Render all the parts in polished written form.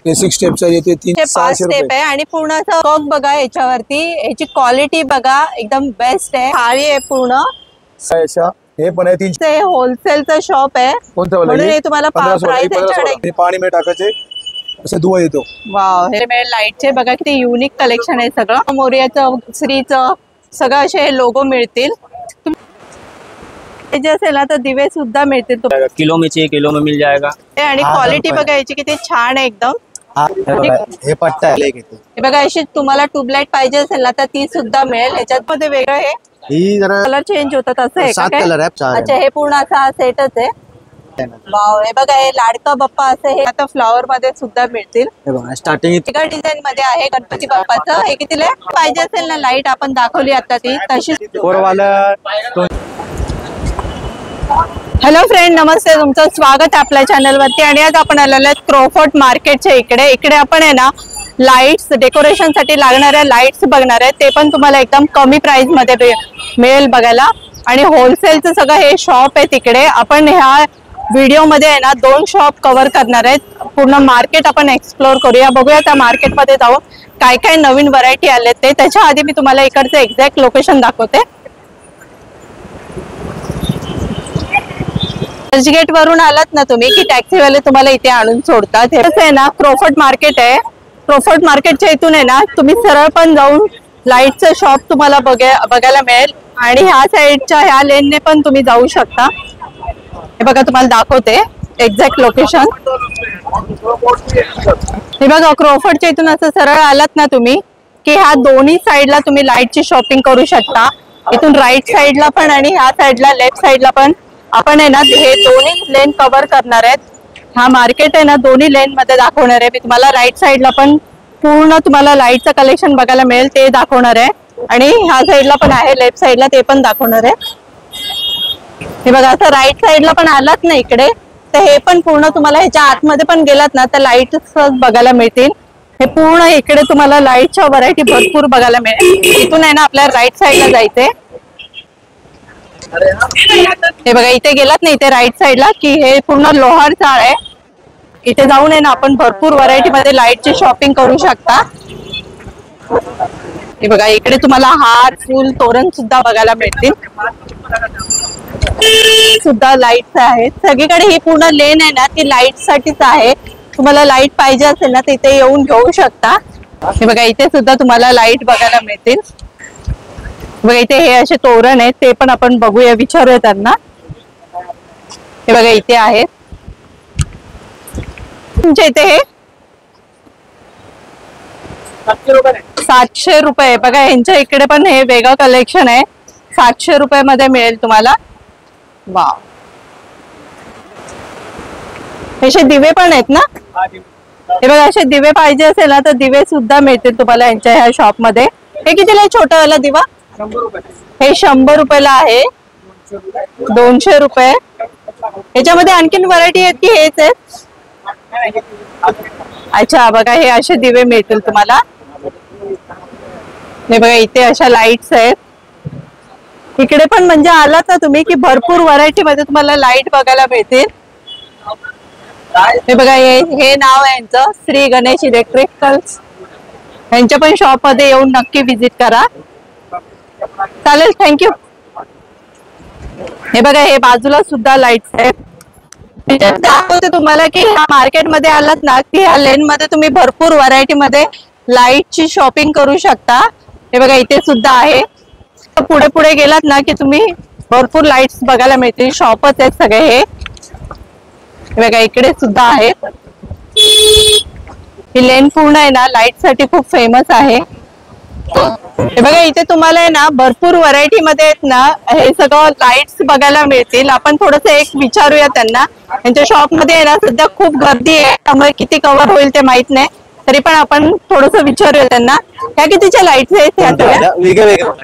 हे 6 स्टेप्स आहे, ते 5 स्टेप आहे आणि पूर्ण असं वर्क बघा याच्यावरती, याची क्वालिटी बघा एकदम बेस्ट आहे, भारी आहे पूर्ण। हे पण आहे 300, होलसेलचं शॉप आहे म्हणून हे तुम्हाला पाणी में टाकायचे असं दुवा येतो। वाव, हे लाईटचे बघा किती युनिक कलेक्शन आहे सगळं, मोरयाचं श्रीचं सगळं असे हे लोगो मिळतील। जे असेल ना तर दिवे सुद्धा मिळतील तुम्हाला, किलो में चाहिए किलो में मिल जाएगा। आणि क्वालिटी बघा याची किती छान आहे एकदम। हे पट्टा आहे, हे बघा अशी तुम्हाला ट्यूबलाइट पाहिजे असेल ना तर ती सुद्धा मिळेल। याच्यात मध्ये वेगळं हे कलर चेंज होतात असं आहे का काय? अच्छा, हे पूर्ण असा सेटच आहे। वाव, हे बघा हे लाडका बाप्पा असं हे आता फ्लॉवर मध्ये सुद्धा मिळतील। स्टार्टिंग एका डिझाइन मध्ये आहे गणपती बाप्पाचं। हे कितीला पाहिजे असेल ना लाईट आपण दाखवली आता ती तशी। हॅलो फ्रेंड, नमस्ते, तुमचं स्वागत आहे आपल्या चॅनल वरती। आणि आज आपण आलेलो आहोत क्रॉफर्ड मार्केटच्या इकडे आपण आहे ना लाईट्स, डेकोरेशन साठी लागणाऱ्या लाईट्स बघणार आहे, ते पण तुम्हाला एकदम कमी प्राइस मध्ये मिळेल बघायला। आणि होलसेलचं सगळं हे शॉप आहे तिकडे। आपण ह्या व्हिडिओ मध्ये आहे ना 2 शॉप कव्हर करणार आहेत, पूर्ण मार्केट आपण एक्सप्लोर करूया, बघूया त्या मार्केट मध्ये जाऊन काय काय नवीन व्हरायटी आले ते। त्याच्या आधी मी तुम्हाला इकडचं एक्झॅक्ट लोकेशन दाखवते। चर्चगेट वरून आलात ना तुम्ही की टॅक्सीवाले तुम्हाला इथे आणून सोडतात। हे आहे ना क्रॉफर्ड मार्केट आहे। क्रॉफर्ड मार्केटच्या इथून आहे ना तुम्ही सरळ पण जाऊन लाईटचं शॉप तुम्हाला बघायला मिळेल। आणि ह्या साईडच्या ह्या लेनने पण तुम्ही जाऊ शकता। हे बघा तुम्हाला दाखवते एक्झॅक्ट लोकेशन। हे बघा क्रॉफर्डच्या इथून असं सरळ आलात ना तुम्ही की ह्या दोन्ही साईडला तुम्ही लाईटची शॉपिंग करू शकता। इथून राईट साईडला पण आणि ह्या साईडला लेफ्ट साईडला पण आपण आहे ना हे दोन्ही लेन कव्हर करणार आहेत। हा मार्केट आहे ना दोन्ही लेन मध्ये दाखवणार आहे मी तुम्हाला। राईट साईडला पण पूर्ण तुम्हाला लाईटचं कलेक्शन बघायला मिळेल ते दाखवणार आहे, आणि ह्या साईडला पण आहे लेफ्ट साईडला ते पण दाखवणार आहे। हे बघा असं राईट साईडला पण आलात ना इकडे तर हे पण पूर्ण तुम्हाला ह्याच्या आतमध्ये पण गेलात ना तर लाईट बघायला मिळतील। हे पूर्ण इकडे तुम्हाला लाईटच्या व्हरायटी भरपूर बघायला मिळेल। इथून आहे ना आपल्याला राईट साईडला जायचंय। हे बघा इथे गेलात ना इथे राईट साईडला की हे पूर्ण लोहार चाळ आहे। इथे जाऊन आहे ना आपण भरपूर व्हरायटी मध्ये लाईटची शॉपिंग करू शकता। हे बघा इकडे तुम्हाला हार, फुल, तोरण सुद्धा बघायला मिळतील, सुद्धा लाईट्स आहेत सगळीकडे। ही पूर्ण लेन आहे ना ती लाईट साठीच आहे। तुम्हाला लाईट पाहिजे असेल ना तर इथे येऊन घेऊ शकता। हे बघा इथे सुद्धा तुम्हाला लाईट बघायला मिळतील। बघा इथे हे असे तोरण आहेत ते पण आपण बघूया, विचारूया त्यांना। हे बघा इथे आहेत तुमच्या इथे हे 700 रुपये। बघा यांच्या इकडे पण हे वेगळं कलेक्शन आहे, 700 रुपये मध्ये मिळेल तुम्हाला। वाव, असे दिवे पण आहेत ना। हे बघा असे दिवे पाहिजे असेल ना तर दिवे सुद्धा मिळतील तुम्हाला यांच्या ह्या शॉप मध्ये। हे कितीला आहे छोटा वाला दिवा? 100 रुपये। हे 100 रुपयाला आहे, 200 रुपये। ह्याच्यामध्ये आणखीन व्हरायटी आहेत की हेच आहेत? अच्छा, बघा हे असे दिवे मिळतील तुम्हाला। हे बघा इथे अशा लाईट्स आहेत। इकडे पण म्हणजे आलात ना तुम्ही की भरपूर व्हरायटी मध्ये तुम्हाला लाईट बघायला मिळतील। हे बघा हे नाव आहे यांचं श्री गणेश इलेक्ट्रिकल्स। यांच्या पण शॉप मध्ये येऊन नक्की विजिट करा। चालेल, थँक्यू। हे बघा हे बाजूला सुद्धा लाईट्स आहेत। दाखवते तुम्हाला की ह्या मार्केट मध्ये आलात ना की ह्या लेन मध्ये तुम्ही भरपूर व्हरायटी मध्ये लाईटची शॉपिंग करू शकता। हे बघा इथे सुद्धा आहे। पुढे पुढे गेलात ना की तुम्ही भरपूर लाईट्स बघायला मिळतील, शॉपच आहेत सगळे हे। बघा इकडे सुद्धा आहेत। ही लेन पूर्ण आहे ना लाईट साठी खूप फेमस आहे। हे बघा इथे तुम्हाला आहे ना भरपूर व्हरायटी मध्ये आहेत ना हे सगळं लाईट्स बघायला मिळतील। आपण थोडस एक विचारूया त्यांना। यांच्या शॉप मध्ये आहे ना सध्या खूप गर्दी आहे त्यामुळे किती कव्हर होईल ते माहित नाही, तरी पण आपण थोडस विचारूया त्यांना। ह्या कितीच्या लाईट्स आहेत?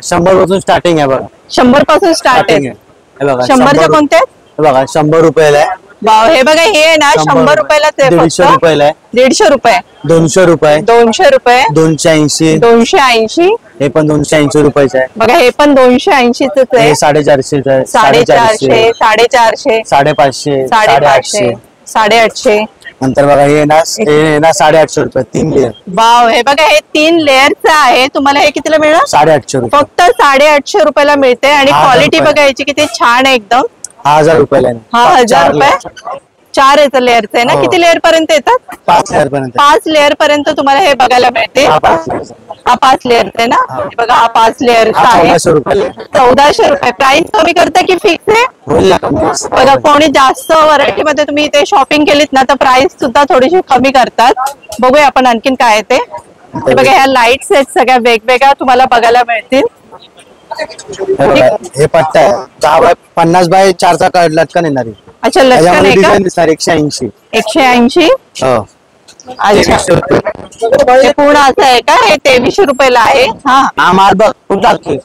100 पासून स्टार्टिंग आहे बघा। 100 पासून स्टार्ट आहे। 100च्या कोणत्या? बघा 100 रुपयाला आहे। वाव, हे बघा हे आहे ना 100 रुपयालाच आहे। 150 रुपयाला आहे। 150 रुपये। 200 रुपये। 200 रुपये। 280। 280। हे पण 280 रुपयाचं आहे। बघा हे पण 280च आहे। 450 450, 450, 550, 550, 850, 850, नंतर बघा हे ना 850 रुपये 3 लेअर. वाव, हे बघा हे 3 लेअरचं आहे. तुम्हाला हे कितीला मिळणार? 850 रुपये. फक्त 850 रुपयाला मिळते आणि 1000 क्वालिटी रुपये. बघा याची किती छान आहे एकदम. 1000 रुपयाला आहे. हा 1000 चार रुपये. layer. 4 याचं लेअरचं आहे ना? हो. किती लेअर पर्यंत येतात? 5 लेअर पर्यंत. 5 लेअर पर्यंत तुम्हाला हे बघायला मिळते. हा 5 layer. हा 5 लेअरचा आहे ना? हे बघा हा 5 लेअरचा हा आहे. 1400 रुपयाला आहे. 1400 रुपये. प्राइस कमी करता की फिक्स आहे? होईल ना? बघा कोणी जास्त व्हरायटी मध्ये तुम्ही इथे शॉपिंग केलीत ना तर प्राइस सुद्धा थोडीशी कमी करतात. बघूया आपण आणखीन काय आहे ते. हे बघा ह्या लाईट सेट सगळ्या वेगवेगळ्या तुम्हाला बघायला मिळतील. हे पट्टा आहे 10 बाय 50 बाय 4चा कार्ड लटकन येणार आहे. अच्छा लटकन त्याच्यामध्ये आहे का? डिझाईन दिसणार 180. 180. हो. अच्छा हे पूर्ण असं आहे का? हे 2300 रुपयाला आहे. हा माल बघ कुठं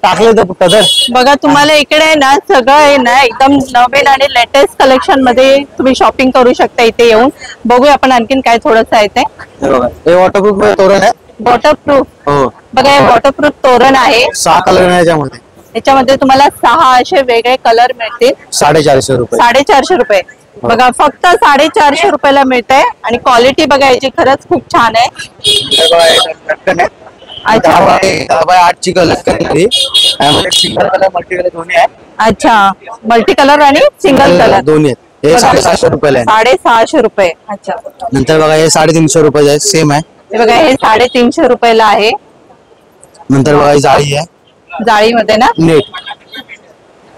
टाकले तर कुठं तर. बघा तुम्हाला इकडे आहे ना सगळं आहे ना एकदम नवीन आणि लेटेस्ट कलेक्शन मध्ये तुम्ही शॉपिंग करू शकता इथे येऊन. बघूया आपण आणखीन काय थोडंसं आहे ते. हे वॉटरप्रूफ तोरण आहे. वॉटरप्रूफ. हो. बघा हे वॉटरप्रूफ तोरण आहे. 6 कलर आहे याच्यामध्ये. याच्यामध्ये तुम्हाला 6 असे वेगळे कलर मिळतील. 450 रुपये. 450 रुपये. बघा फक्त 450 रुपयाला मिळते आणि क्वालिटी बघा याची खरंच खूप छान आहे. अच्छा 10 बाय 8ची कलर करणारी सिंगल कलर मल्टी कलर दोन्ही आहे. अच्छा मल्टी कलर आणि सिंगल कलर दोन्ही आहेत. हे 750 रुपयाला आहे. 650 रुपये. अच्छा नंतर बघा हे 350 रुपये सेम आहे. हे बघा हे 350 रुपयाला आहे. नंतर बघा ही जाळी आहे जाळीमध्ये ना? नेट.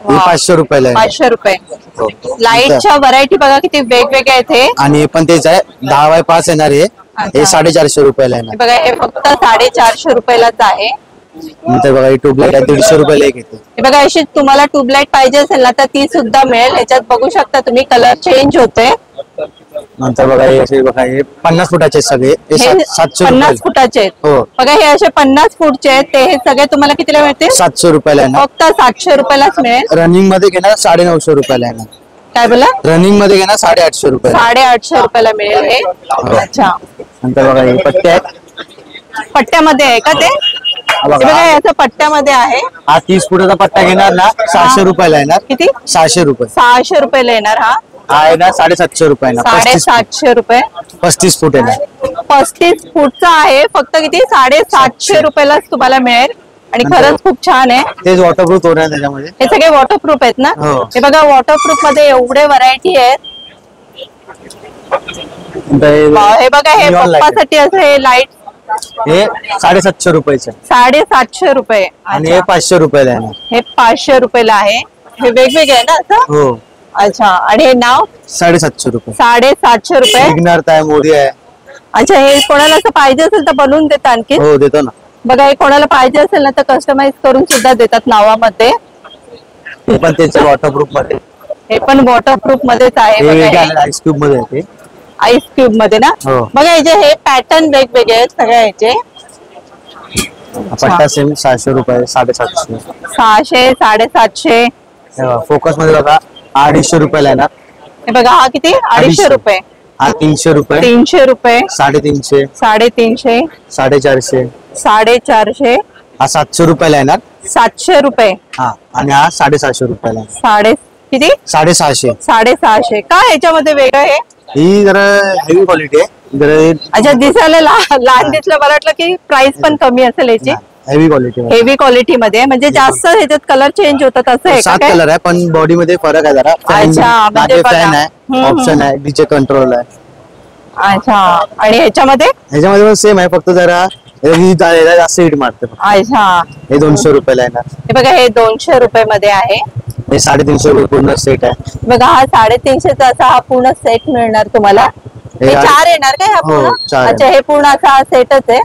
हे 500 रुपयाला आहे. 500 रुपये. हो. लाईटच्या व्हरायटी बघा किती वेगवेगळ्या आहेत हे. आणि हे पण तेच आहे 10 बाय 5 येणार आहे. हे 450 रुपयाला आहे. हे बघा हे फक्त 450 रुपयालाच आहे. नंतर बघा ही ट्यूबलाईट आहे 150 रुपयाला एक येते. हे बघा अशी तुम्हाला ट्यूबलाईट पाहिजे असेल ना तर ती सुद्धा मिळेल. याच्यात बघू शकता तुम्ही कलर चेंज होते. नंतर बघा हे असे बघा हे 50 फुटाचे सगळे हे हे 700 50 रुपये. फुटाचे आहेत. हो. बघा हे असे 50 फूटचे आहेत ते हे सगळे तुम्हाला कितीला मिळतील? 700 रुपयाला आहे ना. फक्त 700 रुपयालाच मिळेल. रनिंग मध्ये घेणार 950 रुपयाला आहे ना. काय बोला? रनिंग मध्ये घेणार 850 रुपयाला. 850 रुपयाला मिळेल हे. अच्छा नंतर बघा हे पट्टे आहेत. पट्ट्यामध्ये आहे का ते? हे बघा याचं पट्ट्यामध्ये आहे. हा 30 फुटाचा पट्टा घेणार ना 600 रुपयाला येणार. किती? 600 रुपये. 600 रुपयाला येणार. हा हा आहे ना 750 रुपये ना. 750 रुपये. 35 फूट येणार. 35 फूटचा आहे. फक्त किती? 750 रुपयालाच तुम्हाला मिळेल आणि खरंच खूप छान आहे. तेच वॉटरप्रूफ तोरण आहे त्याच्यामध्ये. हे सगळे वॉटरप्रूफ आहेत ना? हो. हे बघा वॉटरप्रूफ मध्ये एवढे व्हरायटी आहेत. वाव, हे बघा हे Neon light आहे. पप्पासाठी असं हे लाईट हे 750 रुपयाचं आहे. 750 रुपये. आणि हे 500 रुपयाला आहे ना. हे 500 रुपयाला आहे. हे वेगवेगळे आहे ना असं? हो. अच्छा आणि हे नाव 750 रुपये. 750 रुपये. विघ्नर्थ आहे मोदी आहे. अच्छा हे कोणाला असं पाहिजे असेल तर बनवून देतात आणखी? हो देतो ना. बघा हे कोणाला पाहिजे असेल ना तर कस्टमाइज करून सुद्धा देतात नावामध्ये. हे पण त्याचे वॉटरप्रूफ मध्ये. हे पण वॉटरप्रूफ मध्येच आहे. बघा हे आईस क्यूब मध्ये आहे ते. आईस क्यूब मध्ये ना? हो. बघा याचे हे पॅटर्न वेगवेगळे आहेत सगळ्या याचे. पट्टा सेम 600 रुपये 750. 600 750. फोकस मध्ये बघा 250 रुपयाला आहे ना. हे बघा हा किती? 250 रुपये. हा 300 रुपये. 300 रुपये. 350. 350. 450. 450. हा 700 रुपयाला येणार. 700 रुपये. हा आणि हा 750 रुपयाला आहे. साडे किती? 650. 650. का ह्याच्यामध्ये वेगळं आहे? ही जरा हेवी क्वालिटी आहे. जरा अच्छा दिसायला लहान दिसलं. मला वाटलं की प्राइस पण कमी असेल याची. Heavy quality. हेवी क्वालिटी मध्ये म्हणजे जास्त ह्याच्यात कलर चेंज होतात असं आहे का 7 काय? कलर आहे पण बॉडी मध्ये फरक आहे जरा. अच्छा, म्हणजे बघा. फॅन आहे. हम्म. ऑप्शन आहे. डीजे कंट्रोल आहे. अच्छा आणि ह्याच्यामध्ये? ह्याच्यामध्ये पण सेम आहे फक्त जरा ही जास्त हिट मारते. अच्छा हे 200 रुपयाला येणार. हे बघा हे 200 रुपये मध्ये आहे. हे 350 रुपये पूर्ण सेट आहे. बघा हा 350 चा असा हा पूर्ण सेट मिळणार तुम्हाला. हे हे 4 येणार काय हा हो, पूर्ण? 4 आहे. अच्छा हे पूर्ण असा हा सेटच आहे.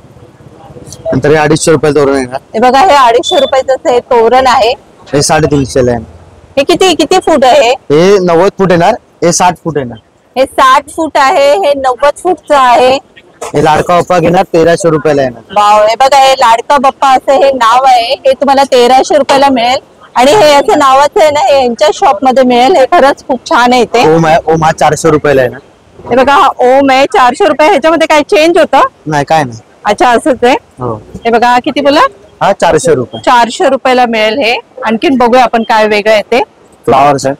नंतर हे 250 रुपयाला तोरण येणार. हे बघा हे 250 रुपयाचं हे तोरण आहे. हे 350 ला येणार. हे किती किती फूट आहे? हे 90 फूट येणार. हे 60 फूट येणार. हे 60 फूट आहे. हे 90 फूटचं आहे. हे लाडका बाप्पा घेणार 1300 रुपयाला येणार. वाव हे बघा हे लाडका बाप्पा असं हे नाव आहे. हे तुम्हाला 1300 रुपयाला मिळेल आणि हे याचं नावाचं आहे ना हे यांच्या शॉप मध्ये मिळेल. हे खरंच खूप छान आहे ते. ओम आहे. ओम हा 400 रुपयाला येणार. हे बघा हा ओम आहे 400 रुपये. ह्याच्यामध्ये काय चेंज होतं? नाही काय नाही. अच्छा असंच आहे. हो हे बघा हा किती बोला? हा 400 रुपये. 400 रुपयाला मिळेल हे. आणखीन बघूया आपण काय वेगळं आहे ते. फ्लॉवर्स आहे.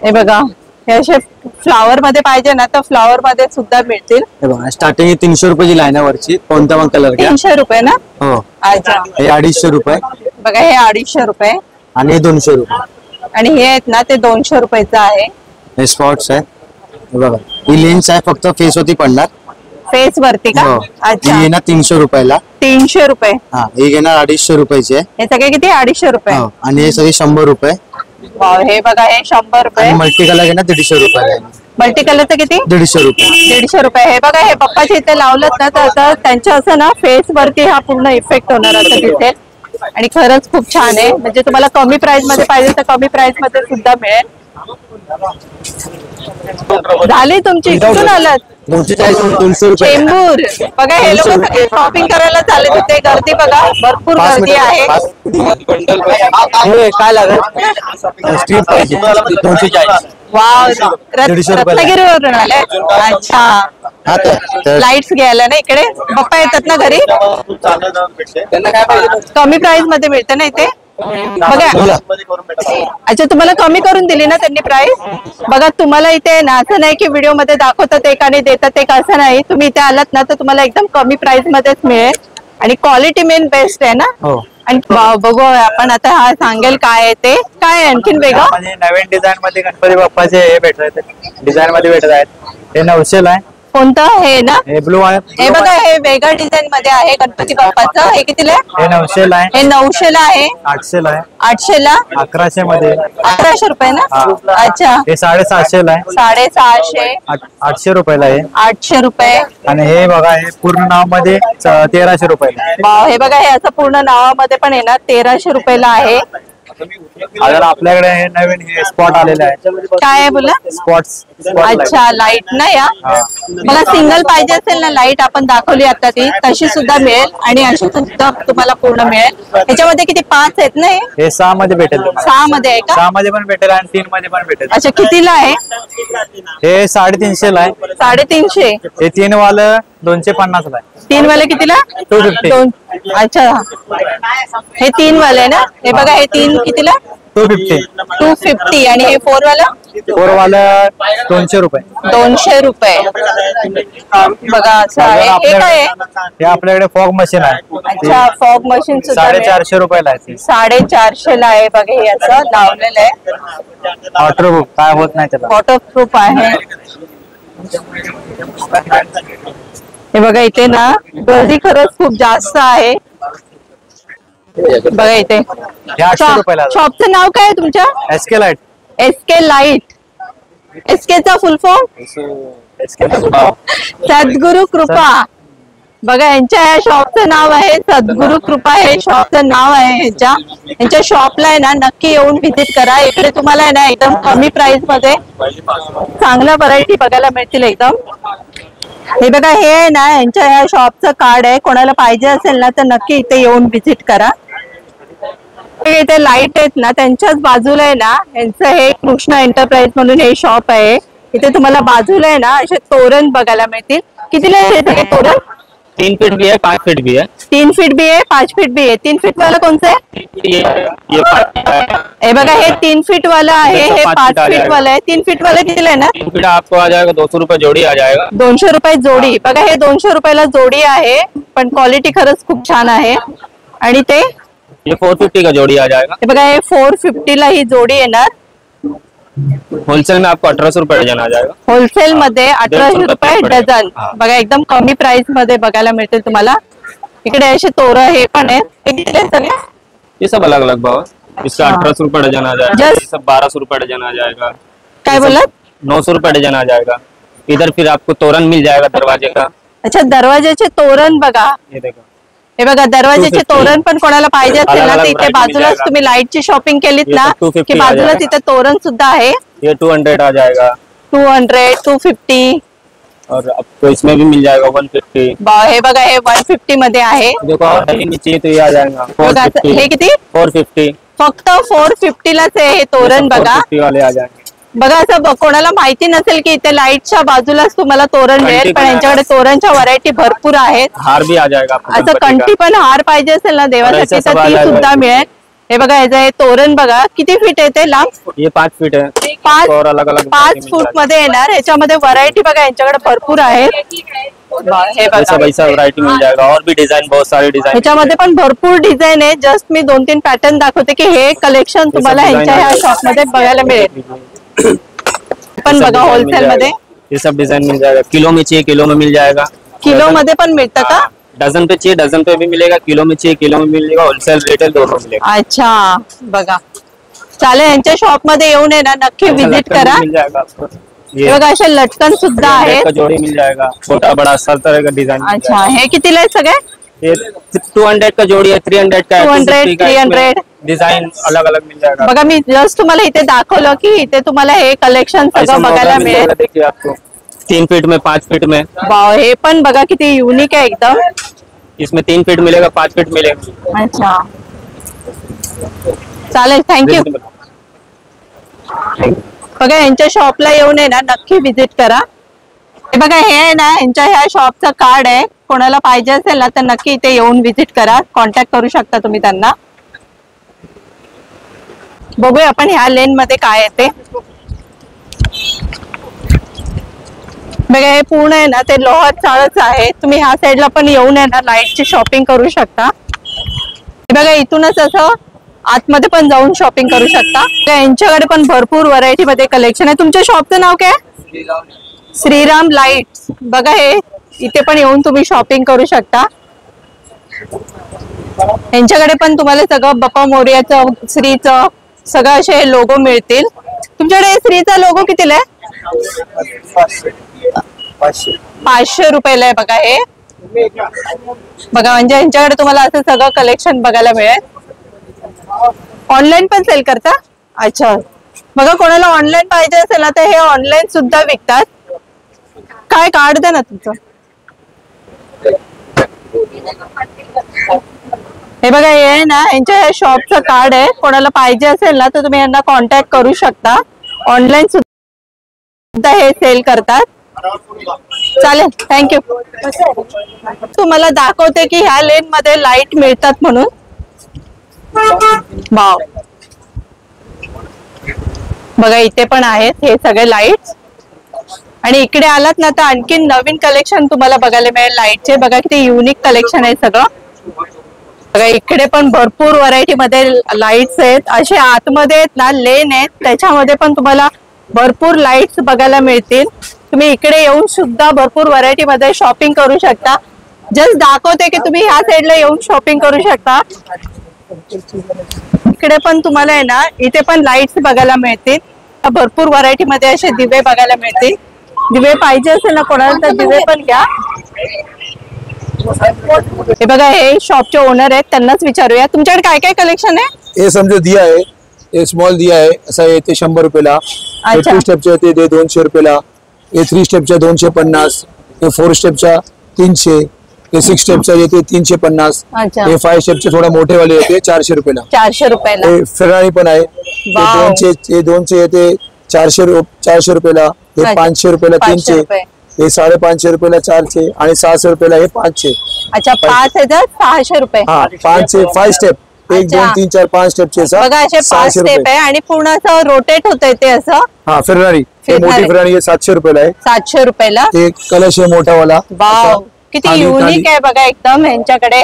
हे बघा हे असे फ्लावर मध्ये पाहिजे ना तर फ्लावर मध्ये सुद्धा मिळतील. हे बघा स्टार्टिंग 300 रुपयाची लाईन आहे वरची, कोणता पण कलर घ्या. 300 रुपये ना. हो. अच्छा. हे 250 रुपये. बघा हे 250 रुपये आणि हे 200 रुपये. आणि हे आहेत ना ते 200 रुपयाचं आहे. हे स्पॉट्स आहे. हे बघा ही लेन्स आहे, फक्त फेस होती पडणार. फेस वरती का? हो. अच्छा. ही येणार 300 रुपयाला. 300 रुपये. हा हे घेणार 250 रुपयाचे. हे सगळे किती? 250 रुपये. हो. आणि हे सगळे 100 रुपये. वाव, हे बघा हे 100 रुपये. मल्टी कलर घेणार 150 रुपयाला. मल्टी कलरचं किती? 150 रुपये. 150 रुपये. हे बघा हे पप्पाच्या इथे लावलं ना तर आता त्यांच्या असं ना फेस वरती हा पूर्ण इफेक्ट होणार असं दिसेल. आणि खरंच खूप छान आहे. म्हणजे तुम्हाला कमी प्राइस मध्ये पाहिजे तर कमी प्राइस मध्ये सुद्धा मिळेल. झाली तुमची? कुठून आलात? 240 रुपये. चेंबूर. बघा हे लोक सगळे शॉपिंग करायला चालले तिथे. गर्दी बघा, भरपूर गर्दी आहे. काय लागेल? स्ट्रीप पाहिजे 240. वाव, 150 रुपये. रत्नागिरीवरून आले. अच्छा. हा तर लाईट्स घ्यायला ना इकडे पप्पा येतात ना घरी. कमी प्राइस मध्ये मिळतं ना इथे. बघा अच्छा, तुम्हाला कमी करून दिली ना त्यांनी प्राइस. बघा तुम्हाला इथे ना असं नाही की व्हिडिओ मध्ये दाखवतात एक आणि देतात एक, असं नाही. तुम्ही इथे आलात ना तर तुम्हाला एकदम कमी प्राइस मध्येच मिळेल. आणि क्वालिटी मेन बेस्ट आहे ना. हो. आणि बघू आपण आता हा सांगेल काय आहे ते. काय आणखीन वेगळं नवीन डिझाईन मध्ये गणपती बाप्पाचे हे भेटत आहेत, डिझाईन मध्ये भेटत आहेत. हे 900 ला आहे. कोणतं? हे ना. हे ब्लू आहे. हे बघा हे वेगळ्या डिझाईन मध्ये आहे गणपती बाप्पाचं. हे कितीला आहे? हे 900 ला आहे. हे 900 ला आहे. 800 ला आहे. 800 ला. 1100 मध्ये. 1100 रुपये ना. अच्छा. हे 750 ला आहे. 650. 800 रुपयाला आहे. 800 रुपये. आणि हे बघा हे पूर्ण नाव मध्ये 1300 रुपयाला. वाव, हे बघा हे असं पूर्ण नावामध्ये पण आहे ना 1300 रुपयाला आहे. अगर आपल्याकडे हे नवीन हे स्पॉट आलेले आहे. काय आहे बोला? स्पॉट्स. अच्छा, लाईट ना. या मला सिंगल पाहिजे असेल ना लाईट, आपण दाखवली आता ती तशी सुद्धा मिळेल. आणि अशी सुद्धा तुम्हाला पूर्ण मिळेल. ह्याच्यामध्ये किती? 5 आहेत ना. हे 6 मध्ये भेटेल. 6 मध्ये आहे का? 6 मध्ये पण भेटेल आणि 3 मध्ये पण भेटेल. अच्छा, कितीला आहे? हे 350 ला आहे. 350. हे 3 वालं 250 ला आहे. 3 वाले कितीला? 250. अच्छा, हे 3 वाले ना. हे बघा हे 3 कितीला? 250. 250. आणि हे 4 वाला? 4 वालं 200 रुपये. 200 रुपये. बघा असं आहे. हे काय आहे? हे आपल्याकडे फॉग मशीन आहे. अच्छा, फॉग मशीन सुद्धा मिळेल. 450 रुपयाला आहे. 450 ला आहे. बघा हे असं लावलेलं आहे. वॉटरप्रूफ काय होत नाही त्याला. वॉटरप्रूफ आहे. हे बघा इथे ना गर्दी खरंच खूप जास्त आहे. बघा इथे हे 800 रुपयाला. शॉपचं नाव काय आहे तुमच्या? SK light. SK light. SK चा फुल फॉर्म? सद्गुरु कृपा. बघा यांच्या या शॉपचं नाव आहे सद्गुरु कृपा. हे शॉपचं नाव आहे. यांच्या शॉपला आहे ना नक्की येऊन व्हिजिट करा. इकडे तुम्हाला आहे ना एकदम कमी प्राइस मध्ये चांगल्या व्हरायटी बघायला मिळतील एकदम. हे बघा हे आहे ना यांच्या ह्या शॉपचं कार्ड आहे. कोणाला पाहिजे असेल ना तर नक्की इथे येऊन व्हिजिट करा. इथे लाईट आहेत ना त्यांच्याच बाजूला आहे ना यांचं हे कृष्णा एंटरप्राइज म्हणून हे शॉप आहे. इथे तुम्हाला बाजूला आहे ना असे तोरण बघायला मिळतील. कितीला आहे ते तोरण? 3 फीट भी है, 5 फीट भी है. 3 फीट भी आहे, 5 फीट भी आहे. 3 फीट वाला कोणतं आहे? ये 5 है. हे बघा हे 3 फीट वाला आहे. हे 5 फीट वाला आहे. 3 फीट वाला कितीला आहे ना? 3 फीट आपको आ जाएगा 200 रुपए जोड़ी आ जाएगा. 200 रुपये जोडी. बघा हे 200 रुपयाला जोडी आहे. पण क्वालिटी खरंच खूप छान आहे. आणि ते ये 450 का जोड़ी आ जाएगा. हे बघा हे 450 ला ही जोडी येणार. होलसेल में आपको 1800 रुपए डजन आ जाएगा. होलसेल मध्ये 1800 रुपये डझन. हा. बघा एकदम कमी प्राइस मध्ये बघायला मिळतील तुम्हाला. इकडे असे तोरण हे पण आहेत. हे कितीला आहेत सगळे? ये सब अलग अलग भाव है. इसका 1800 रुपए डजन आ जाएगा. Just- ये सब 1200 रुपए डजन आ जाएगा. काय बोलत? 900 रुपए डजन आ जाएगा. इधर फिर आपको तोरण मिल जाएगा दरवाजे का. अच्छा, दरवाजाचे तोरण बघा. ये देखो हे बघा दरवाजाचे 250. तोरण पण कोणाला पाहिजे असेल ना तर अलग-अलग इथे variety बाजूलाच मिळेल. तुम्ही लाईटची शॉपिंग केलीत ये ना सब 250 की आ बाजूला जाएगा. तिथे तोरण सुद्धा आहे. ये 200 आ जाएगा. 200, 250. और आपको इसमें भी मिल जाएगा 150. हे बघा हे 150 मध्ये आहे. देखो और नीचे तो ये आ जाएगा बघा हे 450. किती? 450. फक्त 450 लाच आहे हे तोरण. बघा 450 वाले आ जाएंगे. बघा असं कोणाला माहिती नसेल की इथे लाईटच्या बाजूलाच तुम्हाला तोरण मिळेल. कंठी पण पण यांच्याकडे तोरणच्या व्हरायटी भरपूर आहेत. हार भी आ जाएगा आपको असं गणपति कंठी का. पण हार पाहिजे असेल ना देवासाठी ऐसा तर सब आ ती जाएगा. सुद्धा मिळेल. हे बघा याचं हे तोरण बघा किती फीट आहे ते लांब? ये 5 फीट है. और अलग अलग 5 फूट मध्ये येणार. ह्याच्यामध्ये व्हरायटी बघा यांच्याकडे भरपूर आहे. हे वैसा बघा वैसा वैरायटी मिल जाएगा और भी डिजाइन बहुत सारे डिजाइन ह्याच्यामध्ये पण भरपूर डिझाईन आहे. जस्ट मी 2-3 पॅटर्न दाखवते की हे कलेक्शन तुम्हाला ह्यांच्या ह्या शॉप मध्ये बघायला मिळेल. पण बघा होलसेल मध्ये ये सब डिजाइन मिल जाएगा. किलो में चाहिए किलो में मिल जाएगा. किलो मध्ये पण मिळतं का? डजन पे चाहिए डजन पे भी मिलेगा. किलो में चाहिए किलो में मिलेगा. होलसेल रिटेल दोनों मिलेगा. अच्छा बघा चालेल. यांच्या शॉप मध्ये येऊन आहे ना नक्की अच्छा, विजिट लटकन करा. भी मिल जाएगा आपको. हे ये बघा असे लटकन सुद्धा 300 आहेत. का जोड़ी मिल जाएगा. छोटा बड़ा सब तरह का डिजाइन. अच्छा हे कितीला आहे सगळे? ये 200 का जोड़ी है. 300 का है. 200, 300. डिजाइन अलग अलग मिल जाएगा. बघा मी जस्ट तुम्हाला इथे दाखवलं की इथे तुम्हाला हे कलेक्शन ऐसा सगळं मौका बघायला मिल मिळेल. जाएगा. देखिए आपको 3 फीट में 5 फीट में. वाव हे पण बघा किती युनिक आहे एकदम. इसमें 3 फीट मिलेगा 5 फीट मिलेगा. अच्छा चालेल थँक्यू. बघा यांच्या शॉपला येऊन आहे ना नक्की विजिट करा. हे बघा हे आहे ना यांच्या ह्या शॉपचं कार्ड आहे. कोणाला पाहिजे असेल ना तर नक्की इथे येऊन विजिट करा. कॉन्टॅक्ट करू शकता तुम्ही त्यांना. बघूया आपण ह्या लेन मध्ये काय येते. बघा हे पूर्ण आहे ना ते लोहार चाळच आहे. तुम्ही ह्या साईडला पण येऊन आहे ना लाईटची शॉपिंग करू शकता. हे बघा इथूनच असं आतमध्ये पण जाऊन शॉपिंग करू शकता. यांच्याकडे पण भरपूर व्हरायटी मध्ये कलेक्शन आहे. तुमच्या शॉपचं नाव काय? श्रीराम लाईट्स. बघा हे इथे पण येऊन तुम्ही शॉपिंग करू शकता. यांच्याकडे पण तुम्हाला सगळं बाप्पा मोरयाचं श्रीचं सगळं असे लोगो मिळतील. तुमच्याकडे श्रीचा लोगो कितीला आहे? 500 रुपयाला आहे. बघा हे बघा म्हणजे यांच्याकडे तुम्हाला असं सगळं कलेक्शन बघायला मिळेल. ऑनलाईन पण सेल करता? अच्छा बघा कोणाला ऑनलाईन पाहिजे असेल ना तर हे ऑनलाईन सुद्धा विकतात. काय कार्ड द्या ना तुमचं. हे बघा हे आहे ना यांच्या ह्या शॉपचं कार्ड आहे. कोणाला पाहिजे असेल ना तर तुम्ही यांना कॉन्टॅक्ट करू शकता. ऑनलाईन सुद्धा हे सेल करतात. चालेल थँक्यू. तुम्हाला दाखवते की ह्या लेन मध्ये लाईट मिळतात म्हणून. वाव बघा इथे पण आहेत हे सगळे लाईट्स. आणि इकडे आलात ना तर आणखी नवीन कलेक्शन तुम्हाला बघायला मिळेल लाईटचे. बघा किती युनिक कलेक्शन आहे सगळं. बघा इकडे पण भरपूर व्हरायटी मध्ये लाईट्स आहेत. असे आतमध्ये आहेत ना लेन आहेत त्याच्यामध्ये पण तुम्हाला भरपूर लाईट्स बघायला मिळतील. तुम्ही इकडे येऊन सुद्धा भरपूर व्हरायटी मध्ये शॉपिंग करू शकता. जस्ट दाखवते की तुम्ही ह्या साईडला येऊन शॉपिंग करू शकता. इकडे पण तुम्हाला आहे ना इथे पण लाईट्स बघायला मिळतील. भरपूर व्हरायटी मध्ये असे दिवे बघायला मिळतील. दिवे पाहिजे असेल ना कोणाला तर दिवे पण घ्या. हे बघा हे शॉपचे ओनर आहेत त्यांनाच विचारूया तुमच्याकडे काय काय कलेक्शन आहे. हे समजो दिया आहे. हे स्मॉल दिया आहे असा आहे ते 100 रुपयाला. हे अच्छा. 2 स्टेपच्या ते 200 रुपयाला. हे 3 स्टेपच्या 250. हे 4 स्टेपच्या 300. हे 6 स्टेपच्या येते 350. अच्छा. हे 5 स्टेपचे थोडा मोठे वाले येते 400 रुपयाला. 400 रुपयाला. हे फेरारी पण आहे. वाव. हे 200 येते 400 रुपयाला. हे अच्छा. 500 रुपयाला 500 300. रुपये. हे 550 रुपयाला 400 आणि 600 रुपयाला हे 500. अच्छा 5600 रुपये. हा 5 स्टेप 1 2 अच्छा. 3 4 5 स्टेपचे बघा असे 5 स्टेप आहे आणि पूर्ण असं रोटेट होतंय ते असं. हा फेरारी मोठी फेरारी हे 700 रुपयाला आहे. 700 रुपयाला. ते कलश आहे मोठा वाला. वाव किती युनिक आहे बघा एकदम यांच्याकडे.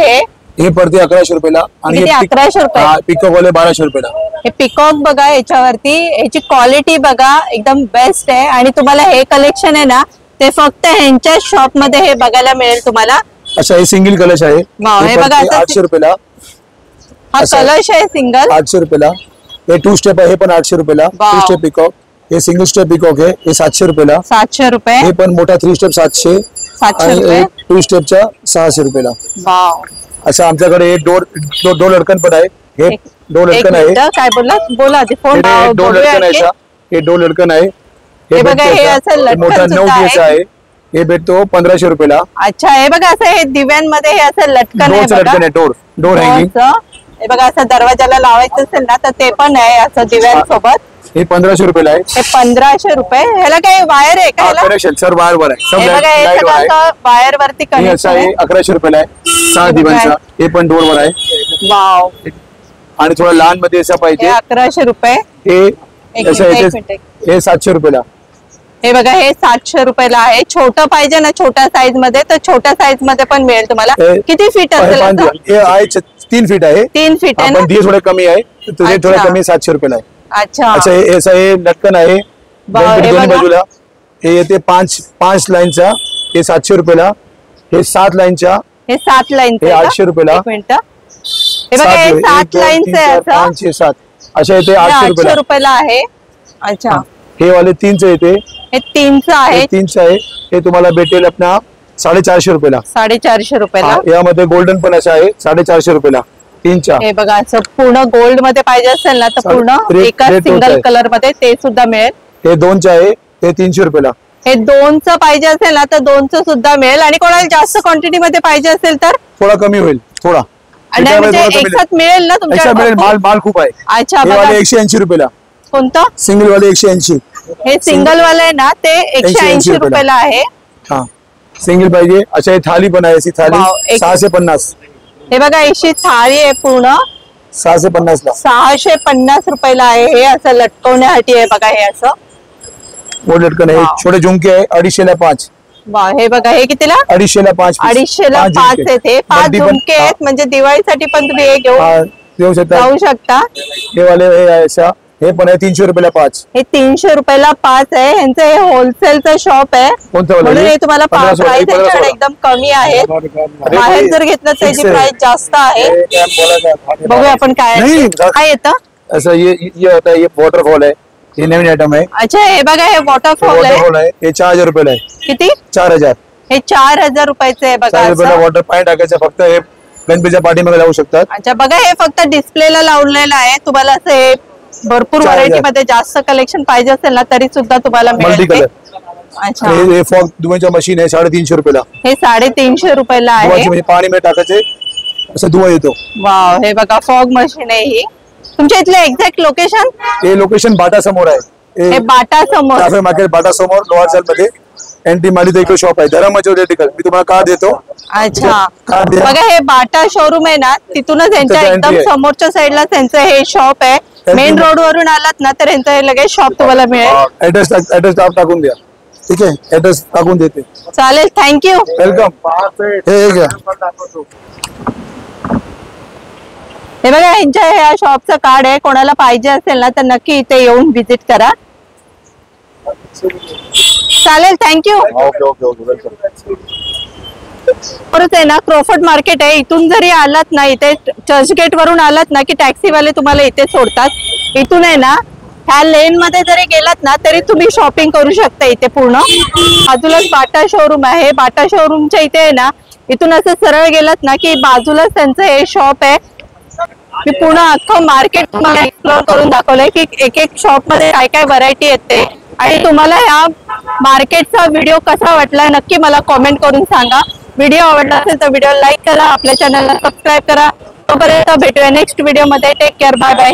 हे पडते 1100 रुपयाला आणि किती? 1100 रुपये. पिकअप वाले 1200 रुपयाला. हे पिकॉक बघा याच्यावरती याची क्वालिटी बघा एकदम बेस्ट आहे. आणि तुम्हाला हे कलेक्शन आहे ना ते फक्त ह्यांच्या शॉप मध्ये हे बघायला मिळेल तुम्हाला. अच्छा हे सिंगल कलश आहे. वाव, हे बघा असं 800 रुपयाला. हा असं कलश आहे सिंगल 800 रुपयाला. हे 2 स्टेप आहे हे पण 800 रुपयाला. वाव. 2 step peacock. हे सिंगल स्टेप पिकॉक आहे हे 700 रुपयाला. 700 रुपये. हे पण मोठा 3 स्टेप 700. 700 आणि रुपये. 2 स्टेपच्या 600 रुपयाला. वाव असं आमच्याकडे हे डोर लटकन पण आहे. हे डोर एक लटकन आहे. मिनिट काय बोलला बोला आधी फोन हे डोर लटकन आहे असा. हे डोर लटकन आहे. हे बघा, भेटते हे असा. असं लटकन मोठा 9 सुद्धा दिवस आहे. हे भेटतो 1500 रुपयाला. अच्छा हे बघा असं हे दिव्यांमध्ये हे असं लटकन आहे डोरचं बघा. लटकन आहे. Door hanging. डोरचं. हे बघा असं दरवाजाला लावायचं असेल ना तर ते पण आहे असं दिव्यांसोबत. हे 1500 रुपयाला आहे. हे 1500 रुपये. ह्याला काही वायर आहे का ह्याला? कनेक्शन सर वायर आहे. सब हे बघा हे लाईट वर आहे. सगळं वायर वरती हे असं कनेक्शन आहे आहे. 1100 रुपयाला आहे. 6 दिवांचा. हे पण डोर वर आहे. वाव आणि थोडा लहान मध्ये असा हे पाहिजे. 1100 रुपये. हे एक ऐसा मिनिट, है एक मिनिट. ये 700 रुपयाला. हे बघा हे 700 रुपयाला आहे. छोटं पाहिजे ना छोट्या साईज मध्ये तर छोट्या साईज मध्ये पण मिळेल तुम्हाला. हे- किती फीट असेल असं? ये आहे 3 फीट आहे. 3 फीट आहे ना? पण दिए थोडे कमी आहे तुझे थोडे अच्छा. कमी 700 रुपयाला आहे. अच्छा अच्छा हे ऐसा हे लटकन आहे वाव, हे दोन्ही बघा. बाजूला. हे येते 5 लाईनचा. हे 700 रुपयाला. हे 7 लाईनच्या. हे 7 लाईन हे 800 रुपयाला. एक मिनिट. हे बघा हे 7 लाईनचं आहे असं. 5 6 7 अशा येते हे 800 800 रुपयाला. रुपयाला आहे. अच्छा हे वाले 3चं येते. हे 3चं आहे. 3चं आहे. हे तुम्हाला भेटेल आपला 450 रुपयाला. 450 रुपयाला. हा, यामध्ये गोल्डन पण असं आहे 450 रुपयाला 3च्या. हे बघा असं पूर्ण गोल्ड मध्ये पाहिजे असेल ना तर चालेल. पूर्ण रेट- एका रेट होत सिंगल आहे. कलर मध्ये ते सुद्धा मिळेल. हे 2चं आहे. हे 300 रुपयाला. हे 2चं पाहिजे असेल ना तर 2चं सुद्धा मिळेल. आणि कोणाला जास्त क्वांटिटी मध्ये पाहिजे असेल तर थोडा कमी होईल थोडा. आणि म्हणजे एकसाथ मिळेल ना एक्स्ट्रा मिळेल. तुमच्या? माल खूप आहे. अच्छा हे बघा वाले 180 रुपयाला. कोणतं? सिंगल वाले 180. हे सिंगल वाला आहे ना ते 180 रुपयाला आहे. हा सिंगल पाहिजे. अच्छा हे थाली पण आहे. अशी थाली वाव, एक- 650. हे बघा अशी थाळी आहे पूर्ण 650 ला. 650 रुपयाला आहे. हे असं लटकवण्यासाठी आहे बघा हे असं. वो लटकन आहे. वाव. छोटे झुमके आहे 250 ला 5. वा हे बघा हे कितीला? 250 ला 5. 250 ला 5 आहेत. हे 5 झुमके आहेत म्हणजे दिवाळीसाठी पण तुम्ही हे घेऊन देऊ शकता. जाऊ शकता. हे वाले हे आहे अशा. हे पण आहे 300 रुपयाला 5. हे 300 रुपयाला 5 आहे. यांचं हे होलसेलचं शॉप आहे कोणतं वालं? म्हणून हे तुम्हाला 1500 प्राइस हे 1500 एकदम कमी आहे. अरे बाहेर भाई, जर घेतलं तर fix त्याची आहे. प्राइस जास्त आहे. बघूया आपण काय नाही, आहे. काय येतं? ऐसा ये होता है. ये वॉटरफॉल है. ये नवीन आइटम है. अच्छा हे बघा हे वॉटरफॉल आहे. वॉटरफॉल है. ये 4000 रुपयाला आहे. किती? 4000. हे 4000 रुपयाचं आहे बघा 4000 रुपयाला असं. वॉटर पाणी टाकायचं. फक्त हे गणपतीच्या पाठीमागे लावू शकतात. अच्छा बघा हे फक्त डिस्प्लेला लावलेलं आहे. तुम्हाला असं हे भरपूर 4000. व्हरायटी मध्ये जास्त कलेक्शन पाहिजे असेल ना तरी सुद्धा तुम्हाला मल्टी मिळेल ते. कलर. अच्छा हे फॉग धुवायच्या मशीन आहे 350 रुपयाला. हे 350 रुपयाला आहे. धुवायची म्हणजे पाणी मध्ये टाकायचे असं धुवा येतो. वाव हे बघा फॉग मशीन आहे ही. तुमच्या इथलं एक्झॅक्ट लोकेशन? हे लोकेशन बाटा समोर आहे. हे बाटा समोर. ट्रॅफिक मार्केट बाटा समोर लोहार मध्ये एनटी माली इकडे शॉप आहे. धरमच्या वर्टिकल. मी तुम्हाला कार्ड देतो. अच्छा कार्ड द्या. बघा हे बाटा शोरूम आहे ना तिथूनच यांच्या त्याच्या एकदम entry आहे. समोरच्या साईडला त्यांचं हे शॉप आहे. मेन रोड वरून आलात ना तर यांचं हे लगेच शॉप तुम्हाला मिळेल. ऍड्रेस टाकून द्या. ठीक आहे ऍड्रेस टाकून देते. चालेल थँक्यू. वेलकम. हे घ्या. हे बघा यांच्या ह्या शॉपचं कार्ड आहे. कोणाला पाहिजे असेल ना तर नक्की इथे येऊन व्हिजिट करा. चालेल थँक्यू. परत आहे ना क्रोफर्ड मार्केट आहे. इथून जरी आलात ना इथे चर्चगेट वरून आलात ना की टॅक्सीवाले तुम्हाला इथे सोडतात. इथून आहे ना ह्या लेन मध्ये जरी गेलात ना तरी तुम्ही शॉपिंग करू शकता इथे पूर्ण. बाजूलाच बाटा शोरूम आहे. बाटा शोरूमच्या इथे आहे ना इथून असं सरळ गेलात ना की बाजूलाच त्यांचं हे शॉप आहे. मी पूर्ण अख्खं मार्केट तुम्हाला एक्सप्लोर करून दाखवलंय की एक एक शॉप मध्ये काय काय व्हरायटी येते. आणि तुम्हाला ह्या मार्केटचा व्हिडिओ कसा वाटला नक्की मला कॉमेंट करून सांगा. व्हिडिओ आवडला असेल तर व्हिडिओ लाईक करा. आपल्या चॅनलला सबस्क्राईब करा. तोपर्यंत भेटूया नेक्स्ट व्हिडिओ मध्ये. Take care. Bye bye.